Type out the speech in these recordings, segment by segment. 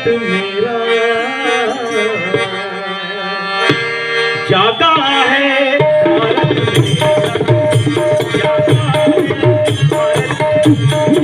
भारत मेरा जागा है, भारत मेरा जागा है, भारत मेरा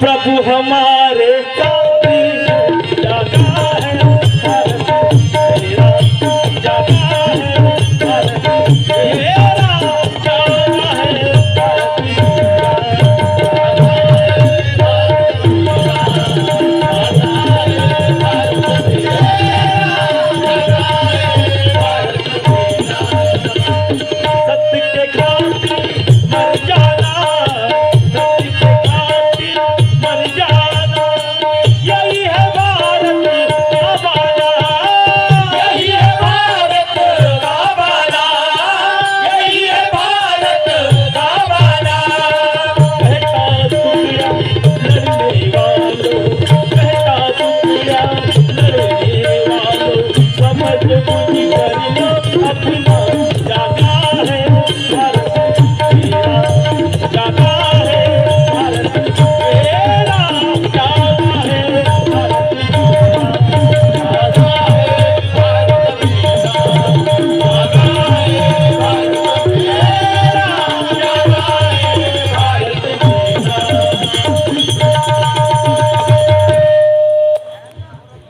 प्रभु हमारे जागा है, भारत मेरा जागा है, भारत मेरा जागा है, भारत सत्य के खातिर मर जाना, सत्य के खातिर मर जाना, यही है भारत का वादा, यही है भारत का वादा, यही है भारत का वादा। कहता दुनिया लड़ने वालों, कहता दुनिया लड़ने वालों, समझ बुझ कर